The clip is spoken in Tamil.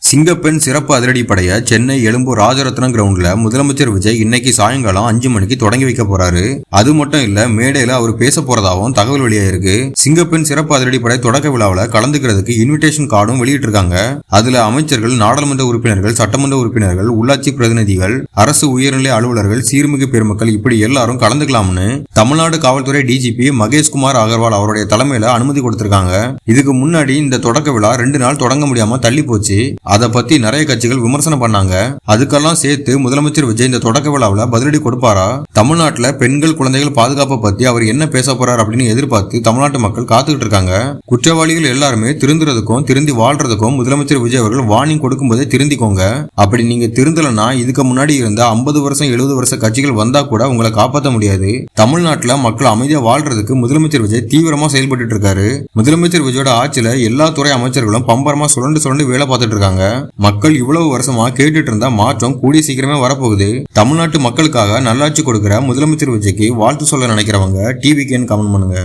சிங்கப்பெண் சிறப்பு அதிரடிப்படைய சென்னை எழும்பூர் ராஜரத்னம் கிரவுண்ட்ல முதலமைச்சர் விஜய் இன்னைக்கு சாயங்காலம் 5 மணிக்கு தொடங்கி வைக்க போறாரு. அது மட்டும் இல்ல, மேடையில அவர் பேச போறதாகவும் தகவல் வெளியாயிருக்கு. சிங்கப்பெண் சிறப்பு அதிரடிப்படை தொடக்க விழாவில் கலந்துக்கிறதுக்கு இன்விடேஷன் கார்டும் வெளியிட்டு இருக்காங்க. அதுல அமைச்சர்கள், நாடாளுமன்ற உறுப்பினர்கள், சட்டமன்ற உறுப்பினர்கள், உள்ளாட்சி பிரதிநிதிகள், அரசு உயர்நிலை அலுவலர்கள், சீர்மிகு பெருமக்கள் இப்படி எல்லாரும் கலந்துக்கலாம்னு தமிழ்நாடு காவல்துறை டிஜிபி மகேஷ்குமார் அகர்வால் அவருடைய தலைமையில அனுமதி கொடுத்திருக்காங்க. இதுக்கு முன்னாடி இந்த தொடக்க விழா 2 நாள் தொடங்க முடியாம தள்ளி போச்சு. அதை பத்தி நிறைய கட்சிகள் விமர்சனம் பண்ணாங்க. அதுக்கெல்லாம் சேர்த்து முதலமைச்சர் விஜய் இந்த தொடக்க விழாவில் பதிலடி கொடுப்பாரா? தமிழ்நாட்டில் பெண்கள், குழந்தைகள் பாதுகாப்பை பத்தி அவர் என்ன பேச போறார் அப்படின்னு எதிர்பார்த்து தமிழ்நாட்டு மக்கள் காத்துக்கிட்டு இருக்காங்க. குற்றவாளிகள் எல்லாருமே திருந்துறதுக்கும் திருந்தி வாழ்றதுக்கும் முதலமைச்சர் விஜய் அவர்கள் வார்னிங் கொடுக்கும் போதே திருந்திக்கோங்க. அப்படி நீங்க திருந்தலன்னா இதுக்கு முன்னாடி இருந்த 50 வருஷம் 70 வருஷ கட்சிகள் வந்தா கூட உங்களை காப்பாற்ற முடியாது. தமிழ்நாட்டில் மக்கள் அமைதியா வாழ்றதுக்கு முதலமைச்சர் விஜய் தீவிரமா செயல்பட்டு இருக்காரு. முதலமைச்சர் விஜயோட ஆட்சியில எல்லா துறை அமைச்சர்களும் பம்பரமா சுரண்டு வேலை பார்த்துட்டு இருக்காங்க. மக்கள் இவ்வளவு வருஷமா கேட்டுட்டு இருந்த மாற்றம் கூடிய சீக்கிரமே வரப்போகுது. தமிழ்நாட்டு மக்களுக்காக நல்லாட்சி கொடுக்கிற முதலமைச்சர் விஜய்க்கு வாழ்த்து சொல்ல நினைக்கிறவங்க டிவிக்கு கமெண்ட் பண்ணுங்க.